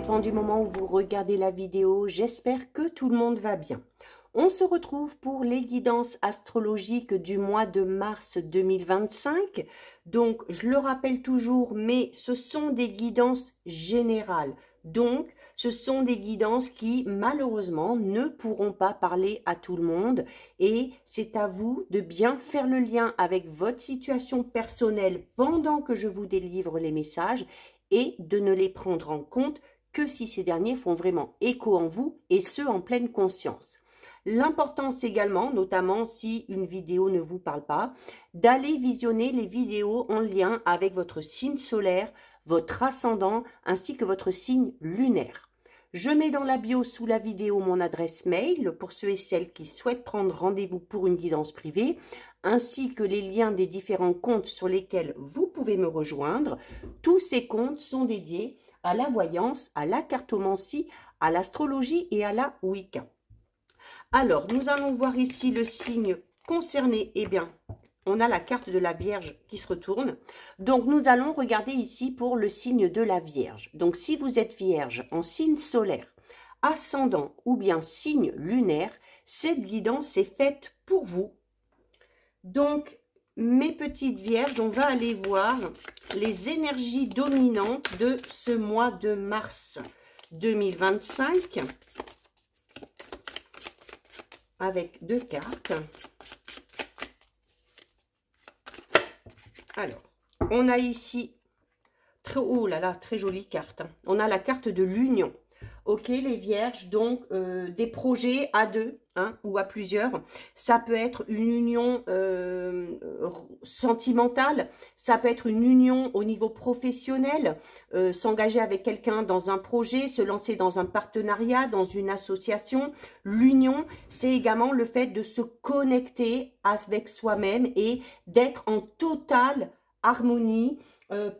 dépend du moment où vous regardez la vidéo. J'espère que tout le monde va bien. On se retrouve pour les guidances astrologiques du mois de mars 2025. Donc, je le rappelle toujours, mais ce sont des guidances générales. Donc, ce sont des guidances qui, malheureusement, ne pourront pas parler à tout le monde. Et c'est à vous de bien faire le lien avec votre situation personnelle pendant que je vous délivre les messages et de ne les prendre en compte que si ces derniers font vraiment écho en vous et ce, en pleine conscience. L'importance également, notamment si une vidéo ne vous parle pas, d'aller visionner les vidéos en lien avec votre signe solaire, votre ascendant ainsi que votre signe lunaire. Je mets dans la bio sous la vidéo mon adresse mail pour ceux et celles qui souhaitent prendre rendez-vous pour une guidance privée, ainsi que les liens des différents comptes sur lesquels vous pouvez me rejoindre. Tous ces comptes sont dédiés à la voyance, à la cartomancie, à l'astrologie et à la Wicca. Alors, nous allons voir ici le signe concerné. Eh bien, on a la carte de la Vierge qui se retourne. Donc, nous allons regarder ici pour le signe de la Vierge. Donc, si vous êtes Vierge en signe solaire, ascendant ou bien signe lunaire, cette guidance est faite pour vous. Donc, mes petites Vierges, on va aller voir les énergies dominantes de ce mois de mars 2025. Avec deux cartes. Alors, on a ici, oh là là, très jolie carte. On a la carte de l'union. Ok, les Vierges, donc des projets à deux ou à plusieurs. Ça peut être une union sentimentale, ça peut être une union au niveau professionnel, s'engager avec quelqu'un dans un projet, se lancer dans un partenariat, dans une association. L'union, c'est également le fait de se connecter avec soi-même et d'être en totale harmonie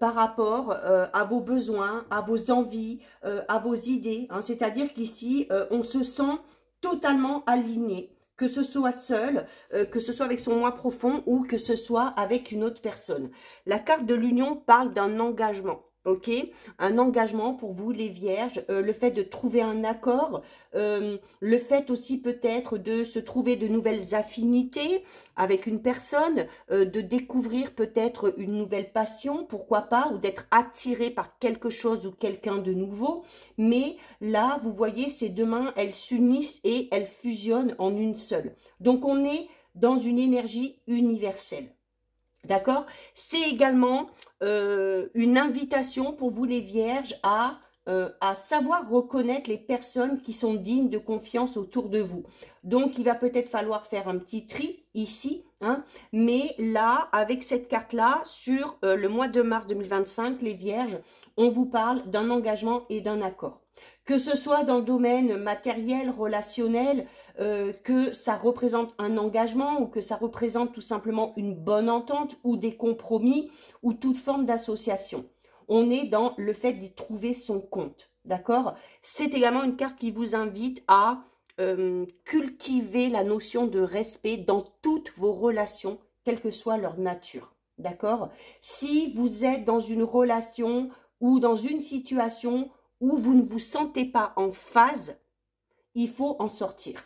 par rapport à vos besoins, à vos envies, à vos idées. C'est-à-dire qu'ici, on se sent totalement aligné, que ce soit seul, que ce soit avec son moi profond ou que ce soit avec une autre personne. La carte de l'union parle d'un engagement. Ok, un engagement pour vous les Vierges, le fait de trouver un accord, le fait aussi peut-être de se trouver de nouvelles affinités avec une personne, de découvrir peut-être une nouvelle passion, pourquoi pas, ou d'être attiré par quelque chose ou quelqu'un de nouveau. Mais là, vous voyez, ces deux mains, elles s'unissent et elles fusionnent en une seule. Donc, on est dans une énergie universelle. D'accord? C'est également une invitation pour vous les Vierges à savoir reconnaître les personnes qui sont dignes de confiance autour de vous. Donc, il va peut-être falloir faire un petit tri ici, mais là, avec cette carte-là, sur le mois de mars 2025, les Vierges, on vous parle d'un engagement et d'un accord. Que ce soit dans le domaine matériel, relationnel, que ça représente un engagement ou que ça représente tout simplement une bonne entente ou des compromis ou toute forme d'association. On est dans le fait d'y trouver son compte, d'accord? C'est également une carte qui vous invite à cultiver la notion de respect dans toutes vos relations, quelle que soit leur nature, d'accord? Si vous êtes dans une relation ou dans une situation où vous ne vous sentez pas en phase, il faut en sortir.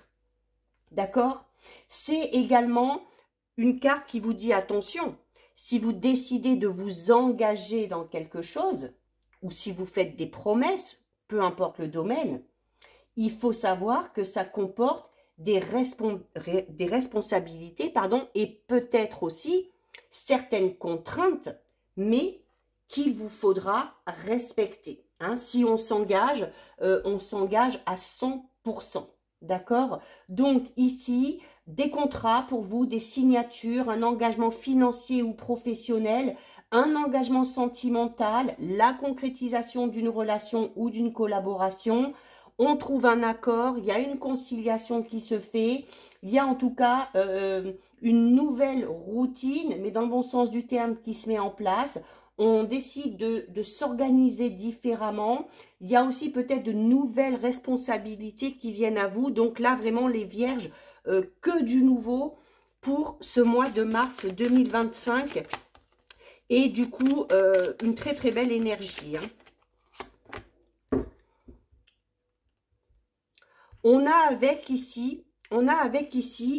D'accord? C'est également une carte qui vous dit attention, si vous décidez de vous engager dans quelque chose, ou si vous faites des promesses, peu importe le domaine, il faut savoir que ça comporte des responsabilités, et peut-être aussi certaines contraintes, mais qu'il vous faudra respecter. Si on s'engage à 100%. D'accord? Donc ici, des contrats pour vous, des signatures, un engagement financier ou professionnel, un engagement sentimental, la concrétisation d'une relation ou d'une collaboration. On trouve un accord, il y a une conciliation qui se fait, il y a en tout cas une nouvelle routine, mais dans le bon sens du terme, qui se met en place. On décide de s'organiser différemment. Il y a aussi peut-être de nouvelles responsabilités qui viennent à vous. Donc là, vraiment, les Vierges, que du nouveau pour ce mois de mars 2025. Et du coup, une très très belle énergie. On a avec ici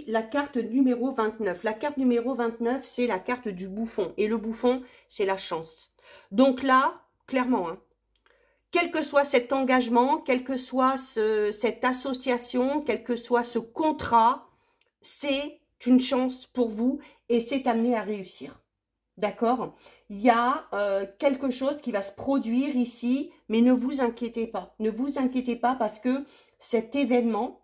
la carte numéro 29. La carte numéro 29, c'est la carte du bouffon. Et le bouffon, c'est la chance. Donc là, clairement, hein, quel que soit cet engagement, quelle que soit cette association, quel que soit ce contrat, c'est une chance pour vous et c'est amené à réussir. D'accord? Il y a quelque chose qui va se produire ici, mais ne vous inquiétez pas. Ne vous inquiétez pas parce que cet événement,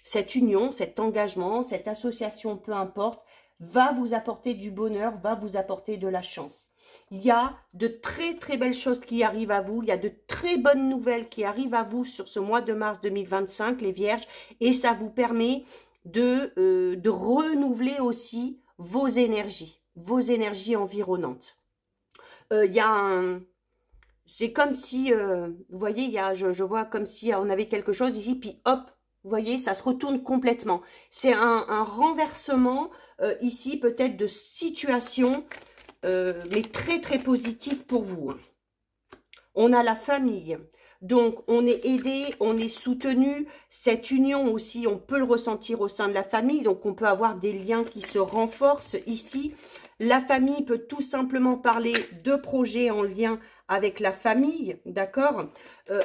cette union, cet engagement, cette association, peu importe, va vous apporter du bonheur, va vous apporter de la chance. Il y a de très très belles choses qui arrivent à vous, il y a de très bonnes nouvelles qui arrivent à vous sur ce mois de mars 2025, les Vierges, et ça vous permet de renouveler aussi vos énergies environnantes. Il y a un... C'est comme si, vous voyez, je vois comme si on avait quelque chose ici, puis hop, vous voyez, ça se retourne complètement. C'est un renversement ici, peut-être de situation, mais très très positif pour vous. On a la famille, donc on est aidé, on est soutenu. Cette union aussi, on peut le ressentir au sein de la famille, donc on peut avoir des liens qui se renforcent ici. La famille peut tout simplement parler de projets en lien avec la famille, d'accord?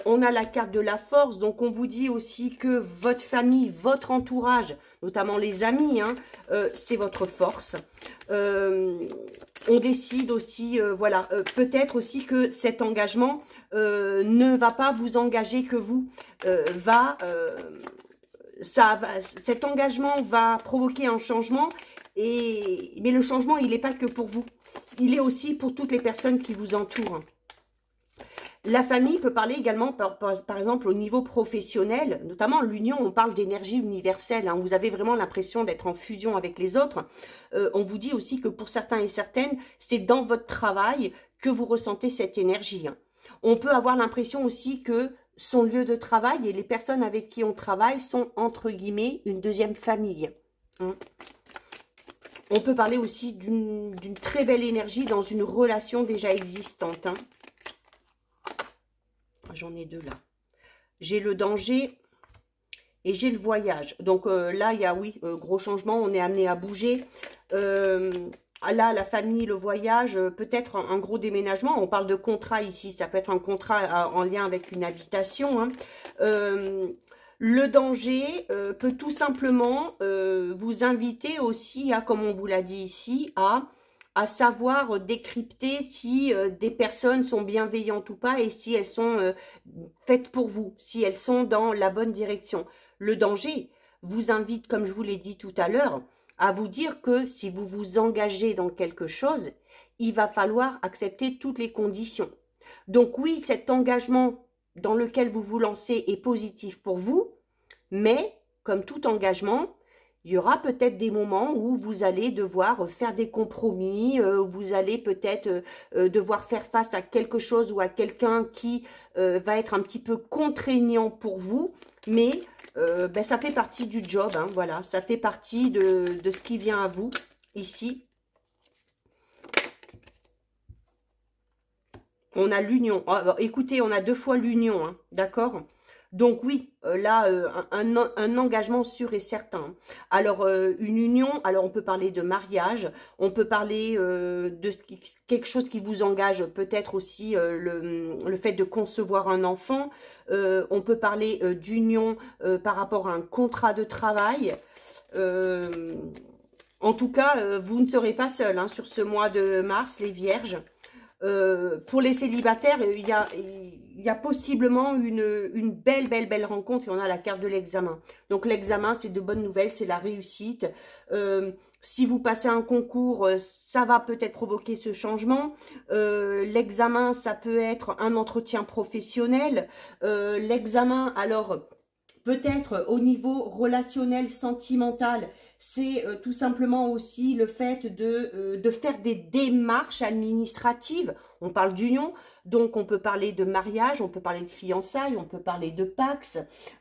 On a la carte de la force, donc on vous dit aussi que votre famille, votre entourage, notamment les amis, hein, c'est votre force. On décide aussi, voilà, peut-être aussi que cet engagement ne va pas vous engager que vous, cet engagement va provoquer un changement, mais le changement, il n'est pas que pour vous. Il est aussi pour toutes les personnes qui vous entourent. La famille peut parler également, par exemple, au niveau professionnel, notamment l'union, on parle d'énergie universelle. Hein, vous avez vraiment l'impression d'être en fusion avec les autres. On vous dit aussi que pour certains et certaines, c'est dans votre travail que vous ressentez cette énergie. Hein. On peut avoir l'impression aussi que son lieu de travail et les personnes avec qui on travaille sont, entre guillemets, une deuxième famille. Hein. On peut parler aussi d'une très belle énergie dans une relation déjà existante. Hein. J'en ai deux là. J'ai le danger et j'ai le voyage. Donc là, il y a, oui, gros changement. On est amené à bouger. Là, la famille, le voyage, peut-être un gros déménagement. On parle de contrat ici. Ça peut être un contrat en lien avec une habitation. Hein. Le danger peut tout simplement vous inviter aussi à, comme on vous l'a dit ici, à savoir décrypter si des personnes sont bienveillantes ou pas et si elles sont faites pour vous, si elles sont dans la bonne direction. Le danger vous invite, comme je vous l'ai dit tout à l'heure, à vous dire que si vous vous engagez dans quelque chose, il va falloir accepter toutes les conditions. Donc oui, cet engagement dans lequel vous vous lancez est positif pour vous, mais comme tout engagement, il y aura peut-être des moments où vous allez devoir faire des compromis, vous allez peut-être devoir faire face à quelque chose ou à quelqu'un qui va être un petit peu contraignant pour vous, mais ben, ça fait partie du job, hein, voilà, ça fait partie de ce qui vient à vous, ici. On a l'union, oh, écoutez, on a deux fois l'union, hein, d'accord ? Donc oui, là, un engagement sûr et certain. Alors, une union, alors on peut parler de mariage, on peut parler de quelque chose qui vous engage, peut-être aussi le fait de concevoir un enfant. On peut parler d'union par rapport à un contrat de travail. En tout cas, vous ne serez pas seul hein, sur ce mois de mars, les Vierges. Pour les célibataires, il y a possiblement une belle rencontre et on a la carte de l'examen. Donc l'examen, c'est de bonnes nouvelles, c'est la réussite. Si vous passez un concours, ça va peut-être provoquer ce changement. L'examen, ça peut être un entretien professionnel. L'examen, alors peut-être au niveau relationnel, sentimental, c'est tout simplement aussi le fait de faire des démarches administratives. On parle d'union, donc on peut parler de mariage, on peut parler de fiançailles, on peut parler de Pacs.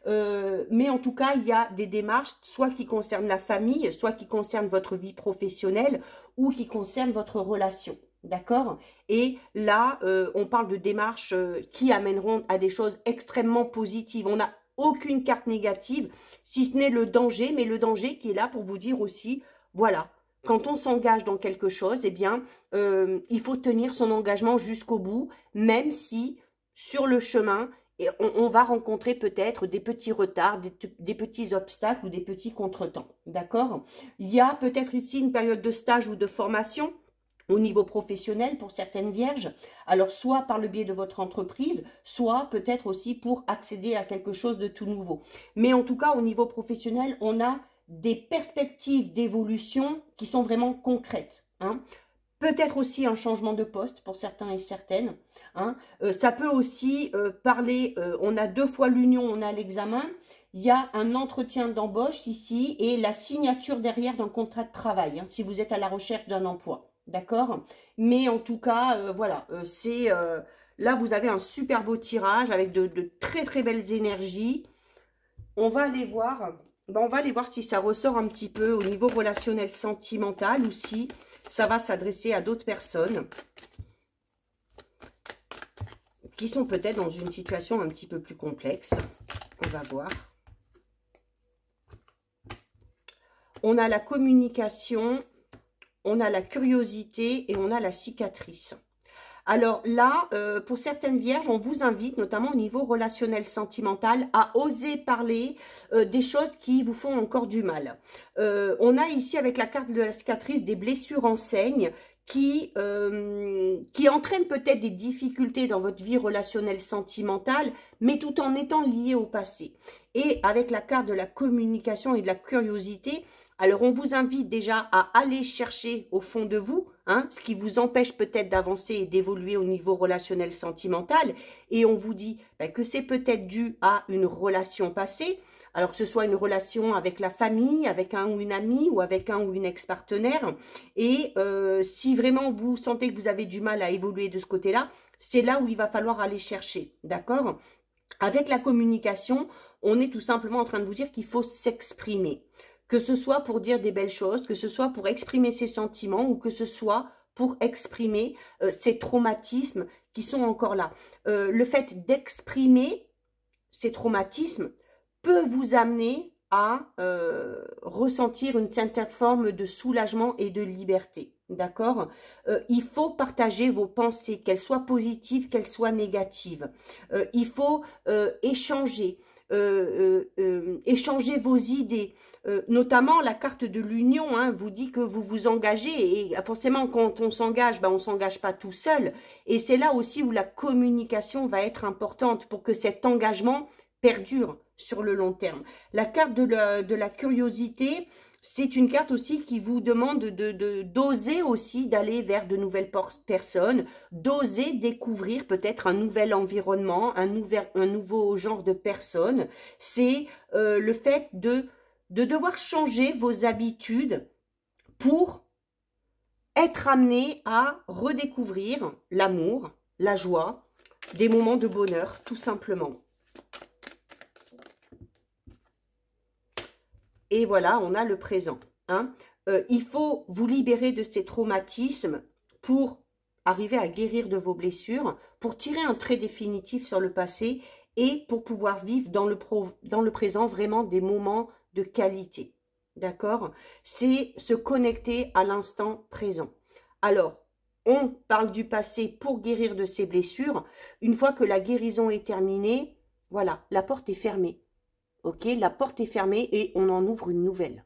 Mais en tout cas, il y a des démarches, soit qui concernent la famille, soit qui concernent votre vie professionnelle, ou qui concernent votre relation. D'accord? Et là, on parle de démarches qui amèneront à des choses extrêmement positives. On a aucune carte négative, si ce n'est le danger, mais le danger qui est là pour vous dire aussi, voilà, quand on s'engage dans quelque chose, eh bien, il faut tenir son engagement jusqu'au bout, même si sur le chemin, et on va rencontrer peut-être des petits retards, des petits obstacles ou des petits contretemps. D'accord? Il y a peut-être ici une période de stage ou de formation au niveau professionnel pour certaines vierges. Alors, soit par le biais de votre entreprise, soit peut-être aussi pour accéder à quelque chose de tout nouveau. Mais en tout cas, au niveau professionnel, on a des perspectives d'évolution qui sont vraiment concrètes. Hein. Peut-être aussi un changement de poste pour certains et certaines. Hein. Ça peut aussi parler, on a 2 fois l'union, on a l'examen. Il y a un entretien d'embauche ici et la signature derrière d'un contrat de travail, hein, si vous êtes à la recherche d'un emploi. D'accord? Mais en tout cas, voilà, c'est là, vous avez un super beau tirage avec de très très belles énergies. On va aller voir, on va aller voir si ça ressort un petit peu au niveau relationnel sentimental ou si ça va s'adresser à d'autres personnes qui sont peut-être dans une situation un petit peu plus complexe. On va voir. On a la communication, on a la curiosité et on a la cicatrice. Alors là, pour certaines vierges, on vous invite, notamment au niveau relationnel sentimental, à oser parler des choses qui vous font encore du mal. On a ici, avec la carte de la cicatrice, des blessures en saigne qui entraînent peut-être des difficultés dans votre vie relationnelle sentimentale, mais tout en étant liées au passé. Et avec la carte de la communication et de la curiosité, alors on vous invite déjà à aller chercher au fond de vous, hein, ce qui vous empêche peut-être d'avancer et d'évoluer au niveau relationnel sentimental. Et on vous dit que c'est peut-être dû à une relation passée, alors que ce soit une relation avec la famille, avec un ou une amie ou avec un ou une ex-partenaire. Et si vraiment vous sentez que vous avez du mal à évoluer de ce côté-là, c'est là où il va falloir aller chercher, d'accord? Avec la communication, on est tout simplement en train de vous dire qu'il faut s'exprimer. Que ce soit pour dire des belles choses, que ce soit pour exprimer ses sentiments ou que ce soit pour exprimer ces traumatismes qui sont encore là. Le fait d'exprimer ces traumatismes peut vous amener à ressentir une certaine forme de soulagement et de liberté. D'accord? Il faut partager vos pensées, qu'elles soient positives, qu'elles soient négatives. Il faut échanger. Échanger vos idées, notamment la carte de l'union, hein, vous dit que vous vous engagez et forcément quand on s'engage, on ne s'engage pas tout seul et c'est là aussi où la communication va être importante pour que cet engagement perdure sur le long terme. La carte de la curiosité, c'est une carte aussi qui vous demande d'oser aussi d'aller vers de nouvelles personnes, d'oser découvrir peut-être un nouvel environnement, un nouveau genre de personnes. C'est le fait de devoir changer vos habitudes pour être amené à redécouvrir l'amour, la joie, des moments de bonheur, tout simplement. Et voilà, on a le présent. Hein. Il faut vous libérer de ces traumatismes pour arriver à guérir de vos blessures, pour tirer un trait définitif sur le passé et pour pouvoir vivre dans le présent vraiment des moments de qualité. D'accord? C'est se connecter à l'instant présent. Alors, on parle du passé pour guérir de ces blessures. Une fois que la guérison est terminée, voilà, la porte est fermée. Ok, la porte est fermée et on en ouvre une nouvelle.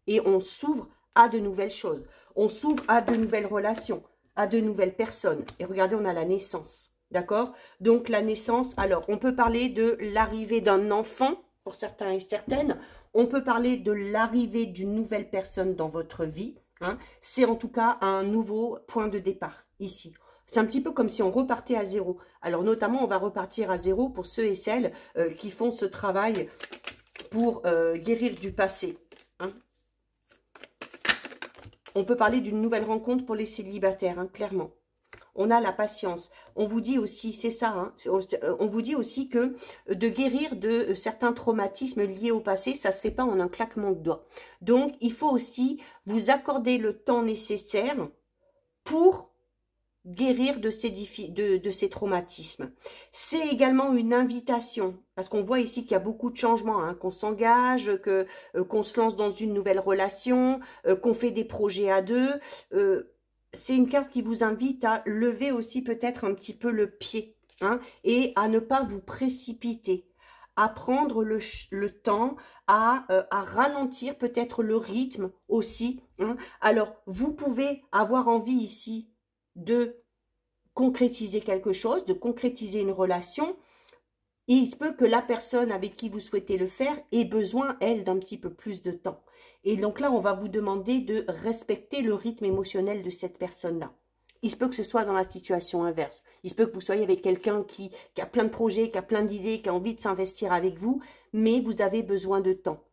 Et on s'ouvre à de nouvelles choses. On s'ouvre à de nouvelles relations, à de nouvelles personnes. Et regardez, on a la naissance. D'accord? Donc la naissance, alors on peut parler de l'arrivée d'un enfant, pour certains et certaines. On peut parler de l'arrivée d'une nouvelle personne dans votre vie. Hein. C'est en tout cas un nouveau point de départ ici. C'est un petit peu comme si on repartait à zéro. Alors notamment, on va repartir à zéro pour ceux et celles qui font ce travail pour guérir du passé. Hein. On peut parler d'une nouvelle rencontre pour les célibataires, hein, clairement. On a la patience. On vous dit aussi, c'est ça, hein, on vous dit aussi que de guérir de certains traumatismes liés au passé, ça ne se fait pas en un claquement de doigts. Donc, il faut aussi vous accorder le temps nécessaire pour guérir de ces traumatismes. C'est également une invitation, parce qu'on voit ici qu'il y a beaucoup de changements, hein, qu'on s'engage, qu'on se lance dans une nouvelle relation, qu'on fait des projets à deux. C'est une carte qui vous invite à lever aussi peut-être un petit peu le pied, hein, et à ne pas vous précipiter, à prendre le temps, à ralentir peut-être le rythme aussi, hein. Alors, vous pouvez avoir envie ici de concrétiser quelque chose, de concrétiser une relation. Et il se peut que la personne avec qui vous souhaitez le faire ait besoin, elle, d'un petit peu plus de temps. Et donc là, on va vous demander de respecter le rythme émotionnel de cette personne-là. Il se peut que ce soit dans la situation inverse. Il se peut que vous soyez avec quelqu'un qui a plein de projets, qui a plein d'idées, qui a envie de s'investir avec vous, mais vous avez besoin de temps.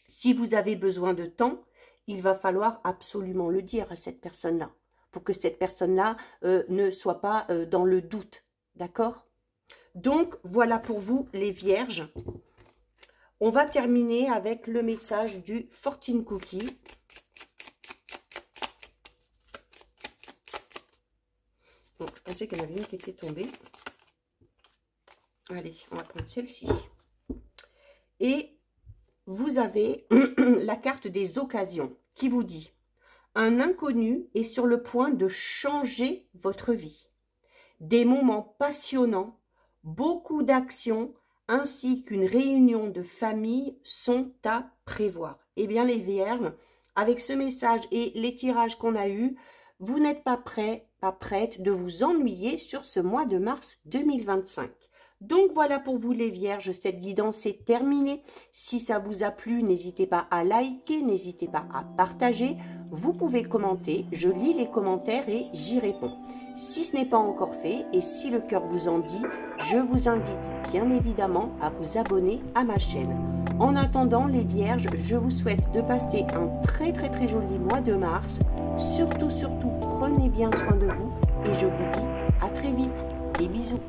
Si vous avez besoin de temps, il va falloir absolument le dire à cette personne-là, pour que cette personne-là ne soit pas dans le doute. D'accord? Donc, voilà pour vous, les vierges. On va terminer avec le message du Fortune Cookie. Donc, je pensais qu'il y en avait une qui était tombée. Allez, on va prendre celle-ci. Et vous avez la carte des occasions qui vous dit « Un inconnu est sur le point de changer votre vie. Des moments passionnants, beaucoup d'actions ainsi qu'une réunion de famille sont à prévoir. » Eh bien, les vierges, avec ce message et les tirages qu'on a eus, vous n'êtes pas prêts, pas prête de vous ennuyer sur ce mois de mars 2025. Donc voilà pour vous les vierges, cette guidance est terminée. Si ça vous a plu, n'hésitez pas à liker, n'hésitez pas à partager. Vous pouvez commenter, je lis les commentaires et j'y réponds. Si ce n'est pas encore fait et si le cœur vous en dit, je vous invite bien évidemment à vous abonner à ma chaîne. En attendant les vierges, je vous souhaite de passer un très joli mois de mars. Surtout, prenez bien soin de vous et je vous dis à très vite. Des bisous.